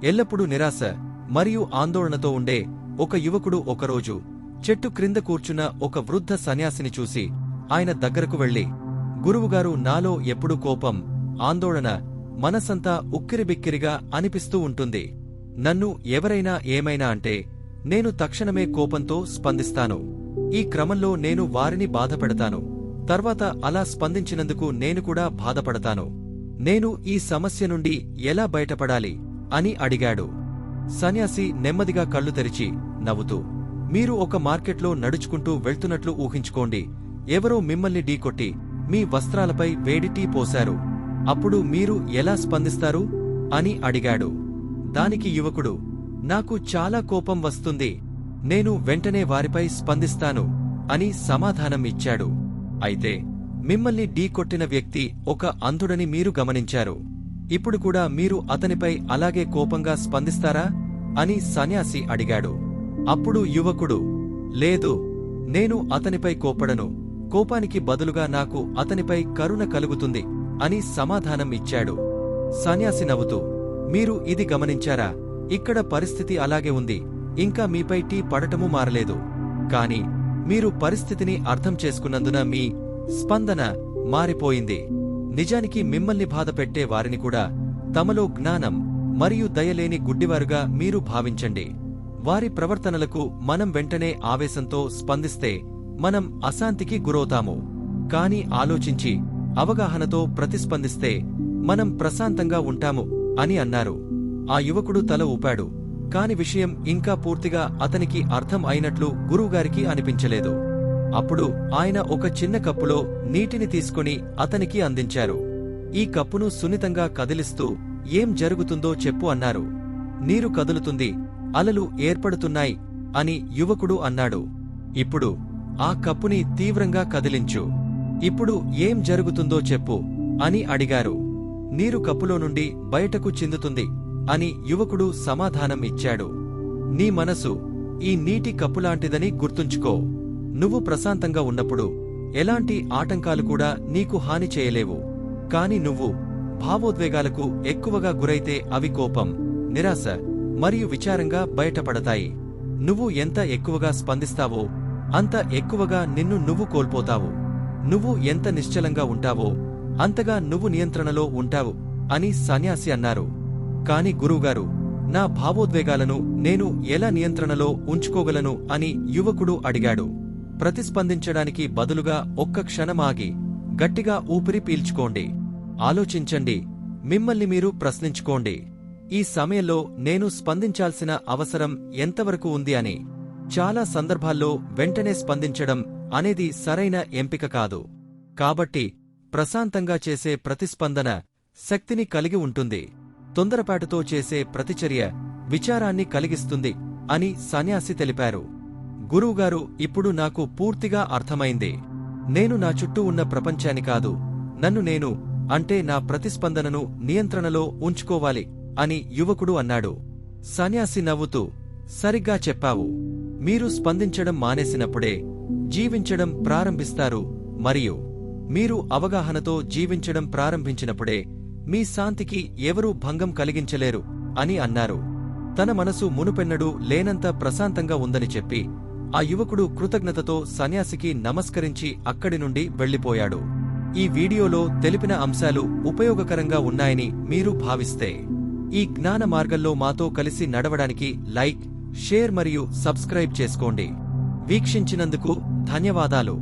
ఎల్లప్పుడూ నిరాశ మరియు ఆందోళనతో ఉండే ఒక యువకుడు ఒకరోజు చెట్టు క్రింద కూర్చున్న ఒక వృద్ధ సన్యాసిని చూసి ఆయన దగ్గరకు వెళ్లి, గురువుగారు, నాలో ఎప్పుడూ కోపం, ఆందోళన, మనసంతా ఉక్కిరిబిక్కిరిగా అనిపిస్తూ ఉంటుంది. నన్ను ఎవరైనా ఏమైనా అంటే నేను తక్షణమే కోపంతో స్పందిస్తాను. ఈ క్రమంలో నేను వారిని బాధపెడతాను. తర్వాత అలా స్పందించినందుకు నేను కూడా బాధపడతాను. నేను ఈ సమస్య నుండి ఎలా బయటపడాలి అని అడిగాడు. సన్యాసి నెమ్మదిగా కళ్ళు తెరిచి నవ్వుతూ, మీరు ఒక మార్కెట్లో నడుచుకుంటూ వెళ్తున్నట్లు ఊహించుకోండి. ఎవరో మిమ్మల్ని ఢీకొట్టి మీ వస్త్రాలపై వేడి టీ పోశారు. అప్పుడు మీరు ఎలా స్పందిస్తారు అని అడిగాడు. దానికి యువకుడు, నాకు చాలా కోపం వస్తుంది. నేను వెంటనే వారిపై స్పందిస్తాను అని సమాధానం ఇచ్చాడు. అయితే మిమ్మల్ని ఢీకొట్టిన వ్యక్తి ఒక అంధుడని మీరు గమనించారు. ఇప్పుడు కూడా మీరు అతనిపై అలాగే కోపంగా స్పందిస్తారా అని సన్యాసి అడిగాడు. అప్పుడు యువకుడు, లేదు, నేను అతనిపై కోపడను. కోపానికి బదులుగా నాకు అతనిపై కరుణ కలుగుతుంది అని సమాధానం ఇచ్చాడు. సన్యాసి నవ్వుతూ, మీరు ఇది గమనించారా? ఇక్కడ పరిస్థితి అలాగే ఉంది. ఇంకా మీపై టీ పడటమూ మారలేదు. కాని మీరు పరిస్థితిని అర్థం చేసుకున్నందున మీ స్పందన మారిపోయింది. నిజానికి మిమ్మల్ని బాధపెట్టే వారిని కూడా తమలో జ్ఞానం మరియు దయలేని గుడ్డివారుగా మీరు భావించండి. వారి ప్రవర్తనలకు మనం వెంటనే ఆవేశంతో స్పందిస్తే మనం అశాంతికి గురవుతాము. కాని ఆలోచించి అవగాహనతో ప్రతిస్పందిస్తే మనం ప్రశాంతంగా ఉంటాము అని అన్నారు. ఆ యువకుడు తల ఊపాడు. కాని విషయం ఇంకా పూర్తిగా అతనికి అర్థం అయినట్లు గురువుగారికి అనిపించలేదు. అప్పుడు ఆయన ఒక చిన్న కప్పులో నీటిని తీసుకొని అతనికి అందించారు. ఈ కప్పును సున్నితంగా కదిలిస్తూ, ఏం జరుగుతుందో చెప్పు అన్నారు. నీరు కదులుతుంది, అలలు ఏర్పడుతున్నాయి అని యువకుడు అన్నాడు. ఇప్పుడు ఆ కప్పుని తీవ్రంగా కదిలించు. ఇప్పుడు ఏం జరుగుతుందో చెప్పు అని అడిగారు. నీరు కప్పులో నుండి బయటకు చిందుతుంది అని యువకుడు సమాధానం ఇచ్చాడు. నీ మనసు ఈ నీటి కప్పులాంటిదని గుర్తుంచుకో. నువ్వు ప్రశాంతంగా ఉన్నప్పుడు ఎలాంటి ఆటంకాలు కూడా నీకు హాని చేయలేవు. కాని నువ్వు భావోద్వేగాలకు ఎక్కువగా గురైతే అవి కోపం, నిరాశ మరియు విచారంగా బయటపడతాయి. నువ్వు ఎంత ఎక్కువగా స్పందిస్తావో అంత ఎక్కువగా నిన్ను నువ్వు కోల్పోతావు. నువ్వు ఎంత నిశ్చలంగా ఉంటావో అంతగా నువ్వు నియంత్రణలో ఉంటావు అని సన్యాసి అన్నారు. కాని గురువుగారు, నా భావోద్వేగాలను నేను ఎలా నియంత్రణలో ఉంచుకోగలను అని యువకుడు అడిగాడు. ప్రతిస్పందించడానికి బదులుగా ఒక్క క్షణమాగి గట్టిగా ఊపిరి పీల్చుకోండి. ఆలోచించండి. మిమ్మల్ని మీరు ప్రశ్నించుకోండి. ఈ సమయంలో నేను స్పందించాల్సిన అవసరం ఎంతవరకు ఉంది అని. చాలా సందర్భాల్లో వెంటనే స్పందించడం అనేది సరైన ఎంపిక కాదు. కాబట్టి ప్రశాంతంగా చేసే ప్రతిస్పందన శక్తిని కలిగి ఉంటుంది. తొందరపాటుతో చేసే ప్రతిచర్య విచారాన్ని కలిగిస్తుంది అని సన్యాసి తెలిపారు. గురువుగారు, ఇప్పుడు నాకు పూర్తిగా అర్థమైంది. నేను నా చుట్టూ ఉన్న ప్రపంచాన్ని కాదు, నన్ను నేను, అంటే నా ప్రతిస్పందనను నియంత్రణలో ఉంచుకోవాలి అని యువకుడు అన్నాడు. సన్యాసి నవ్వుతూ, సరిగ్గా చెప్పావు. మీరు స్పందించడం మానేసినప్పుడే జీవించడం ప్రారంభిస్తారు, మరియు మీరు అవగాహనతో జీవించడం ప్రారంభించినప్పుడే మీ శాంతికి ఎవరూ భంగం కలిగించలేరు అని అన్నారు. తన మనసు మునుపెన్నడూ లేనంత ప్రశాంతంగా ఉందని చెప్పి ఆ యువకుడు కృతజ్ఞతతో సన్యాసికి నమస్కరించి అక్కడి నుండి వెళ్లిపోయాడు. ఈ వీడియోలో తెలిపిన అంశాలు ఉపయోగకరంగా ఉన్నాయని మీరు భావిస్తే ఈ జ్ఞాన మార్గంలో మాతో కలిసి నడవడానికి లైక్, షేర్ మరియు సబ్స్క్రైబ్ చేసుకోండి. వీక్షించినందుకు ధన్యవాదాలు.